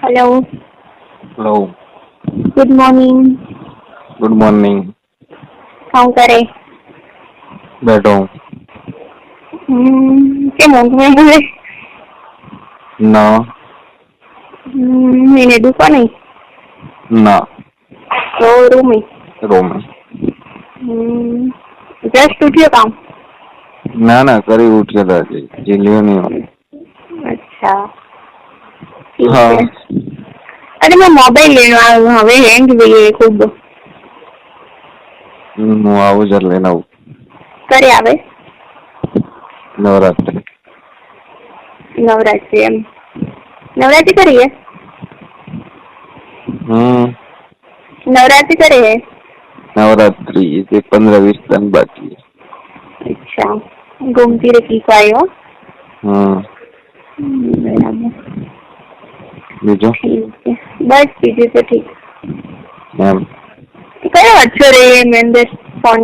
Hello. Hello. Good morning. Good morning. શું કરે? બેઠો હું। કેમ ઊંઘમાં બોલે? ના એને દુખો નહીં? ના તો રૂમી રૂમ જસ્ટ ઉઠ્યો કામ? ના ના કરી ઉઠ્યો હજી જીલ્યો નહીં હું। અચ્છા ઠીક हाँ है। अरे मैं मोबाइल लेने आऊँ हवे हैंग भी है खूब। હું આવું જરા લઈને આવું। करे आवे નવરાત્રી नवरात्रि एम नवरात्रि करी है? नवरात्रि करे है? नवरात्रि ये 15-20 दिन बाकी है। अच्छा घूमती रही को आयो? बराबर बीजो ठीक है बस बीजू तो ठीक। एम कयो अच्छो रे मेंदर फोन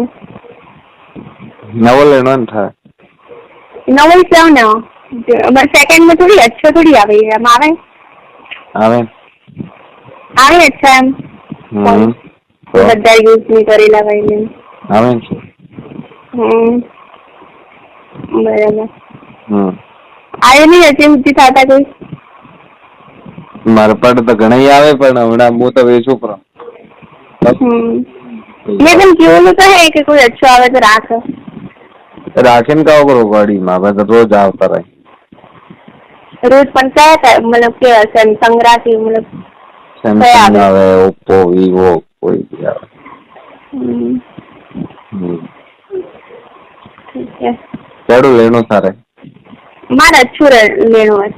नवो लेनो न था नवो क्यों ना सेकंड में थोड़ी अच्छो थोड़ी आवे एम आवे आवे आवे अच्छा एम फोन तो બધા યુઝ નહીં કરેલા ભાઈ आवे બરાબર આયો નહીં હજી સુધી થતા કોઈ મારા પાડે તો ઘણા આવે પણ હમણાં હું તો વેચું પણ મેં તને કહેલું તો હે કે કોઈ अच्छो આવે તો રાખ રાખીને કાવ કરો ગાડીમાં હવે તો રોજ આવતા રહે रोज पण क्या मतलब के सैमसंग राखी मतलब सैमसंग आवे ओप्पो वीवो कोई भी आवे ठीक है केड़ो लेनो सारे मार अच्छो लेनो है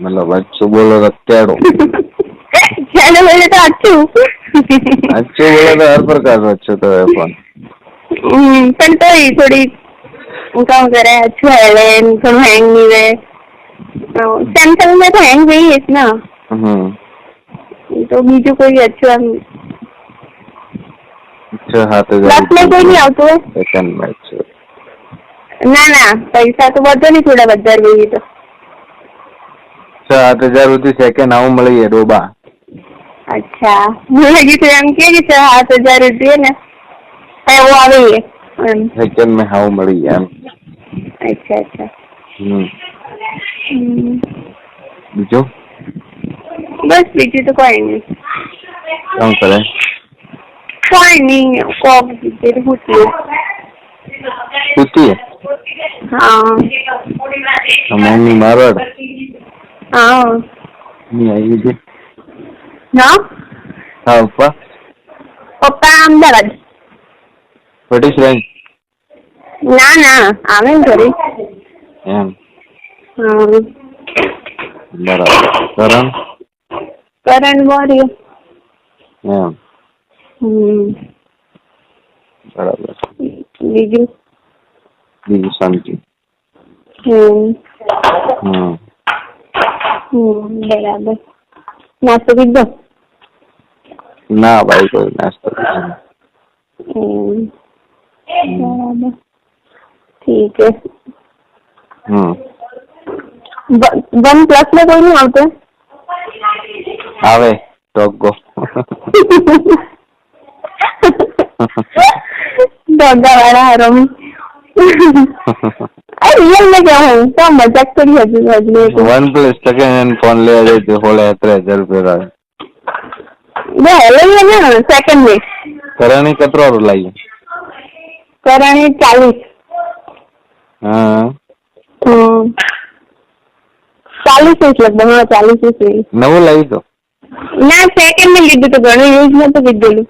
मतलब अच्छो बोलो तो केड़ो चलो बोले तो अच्छो अच्छो बोलो तो हर प्रकार का अच्छो तो है पण तो ही थोड़ी काम करे अच्छो है ले थोड़ा हैंग नहीं वे सैमसंग में तो हैंग नहीं है ना तो बीजू कोई अच्छो हम अच्छा हाथ प्लस में कोई नहीं આવતો है सेकंड में अच्छो ना ना पैसा तो बढ़ो नहीं थोड़ा बदर गई तो 7,000 रुपये सेकंड आऊ मળી है डोबा। अच्छा लगी तो हम के 7,000 रुपये ना है वो आ गई है सेकंड में हाउ मળી है। अच्छा अच्छा बीजो बस बीजू तो कोई नहीं काम करे कोई नहीं कॉफ पीते होती है होती है हाँ मम्मी मारवाड़ हाँ नहीं आई थी ना हाँ पप्पा पप्पा अहमदाबाद पटीश रेंज ना ना आवे घरे एम हाँ बराबर करण करण बोरियो एम बराबर बीजू बीजू शांति बराबर नाश्तो कीधो ना भाई कोई नाश्तो बराबर ठीक है वन प्लस में कोई नहीं आवते आवे डॉगो डॉगा वाला हरोमी अरे रियल में क्या हूँ तो मजाक करी हजू हजू one plus second hand phone ले आए थे होले 3,000 रुपये का ये हेलो ही है ना सेकंड में करणी कतरो लाई करणी 40 हाँ 40 लगभग हाँ 40 नवो लाई तो ना सेकंड में लीधु तो घणो यूज में तो लीधेलू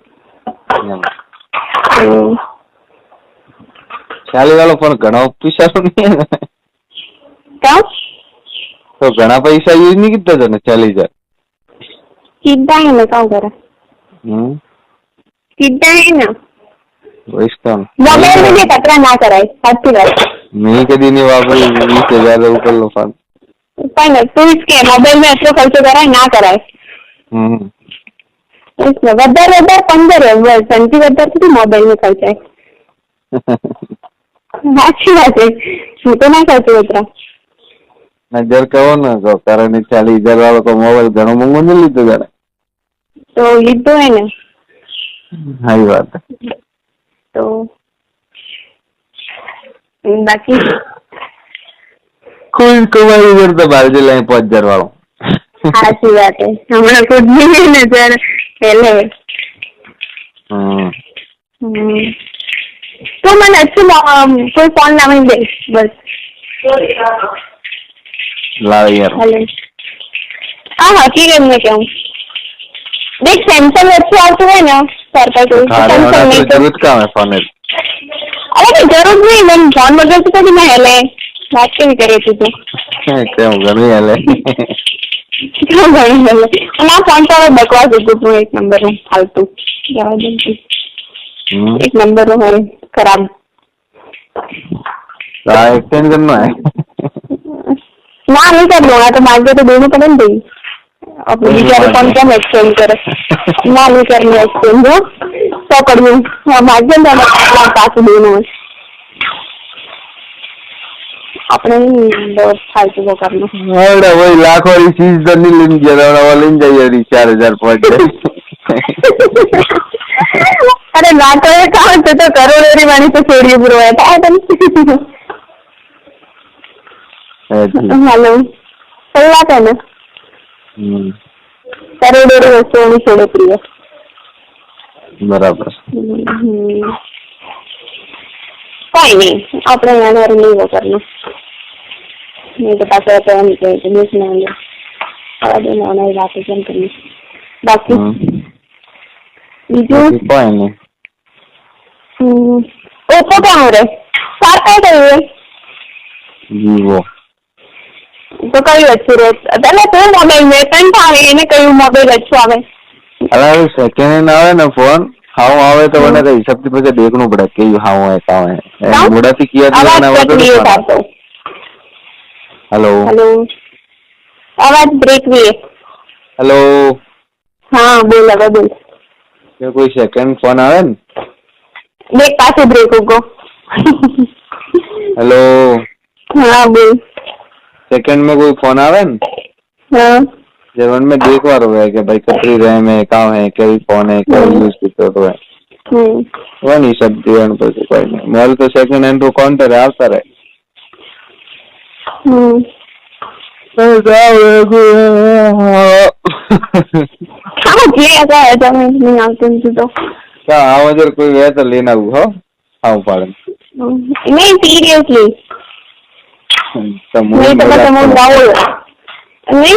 40 वालों फोन घणो पैसा नहीं है क्या तो घना पैसा यूज नहीं किया था 40,000 सीधा है ना क्या करे सीधा है ना इसका मोबाइल में भी खतरा ना कराए अच्छी बात नहीं कभी नहीं वापरी 20,000 ऊपर लो फोन पर तू इसके मोबाइल में अच्छो खर्चो कराए ना कराए इसमें वधर 15 संजी वधर कितनी मोबाइल में खर्चाए अच्छी बात है मैं तो ना खर्चो उतरा નજર કહો ને કહો કારણ 40,000 વાળો તો મોબાઈલ ઘણો મોંઘો નહીં લીધો જાણે. તો લીધો હે ને. સારી વાત. તો બાકી કોઈ કમાઈ કરતા બહાર જ લાઈ 5,000 વાળો. સાચી વાત હે. હમણાં ખુદ ની નજર પહેલે. તો મને अच्छी कोई फोन ना मिल दे बस. લાવ યાર. हेलो हाँ हकीकत में कहूँ देख सैमसंग अच्छी આવતું હોય ને સરકાર કોઈ સેમસંગ નહીં તો જરૂર કામ હે ફોન. અરે જરૂર નહીં મને ફોન વગર તો કદી ના હેલે વાત કેવી કરે તું તો કેમ ઘણી હાલે. ઘણું હેલે અને આ ફોન તો બકવાસ હતું એક નંબર નું ફાલતુ જવા દે એક નંબર નો હોય ખરાબ. एक्सचेंज करना है. ना नहीं कर लो तो मांगे तो देने पड़े ना भाई अपने बेचारे कौन क्या एक्सचेंज करे. ना नहीं करनी एक्सचेंज हो तो करिए मांगे ना पास देना अपने बहुत फालतू को करना. अरे वही लाख वाली चीज तो नहीं लेनी जरा वाली नहीं चाहिए रही 4,000 पहुंच गए. अरे लाखों ये कहाँ से तो करोड़ों वाली तो छोड़िए बुरो है हेलो सही बात है ना. करोड़ों वस्तुओं में छोड़े प्रिय बराबर. कोई नहीं अपने यहाँ नहीं वो करना नहीं तो पास रहते हैं तो बीच में आएंगे और दिन होना ही बात है करनी बाकी बीजू कोई नहीं. ओप्पो क्या हो रहे सार क्या करिए Vivo. તો કયું अच्छું રહે એટલે કયું મોબાઈલ વેતન આવે એને કયું મોબાઈલ अच्छું આવે. અરે સેકન્ડ હેન્ડ આવે ને ફોન હાઉ આવે તો મને કઈ હિસાબ થી પછી દેખવું પડે કે હાઉ હે કાં હે મોડાથી કિયા ના આવે તો. હેલો હેલો અવાજ બ્રેક વી. હેલો હા બોલ હવે બોલ. કે કોઈ સેકન્ડ ફોન આવે ને देख पासे ब्रेक होगा. हेलो हाँ बोल. सेकंड में कोई फोन आवे न हाँ जब में देखवा रहा है कि भाई कितनी रैम है कहाँ है क्या फोन है क्या यूज करते हो है वो नहीं सब जीवन पर कोई नहीं मोबाइल तो सेकंड हैंड तो काउंटर है आता रहे. नहीं आते तो क्या आओ अगर कोई है तो लेना हो आओ पाड़े नहीं सीरियसली नहीं तो बस हम नहीं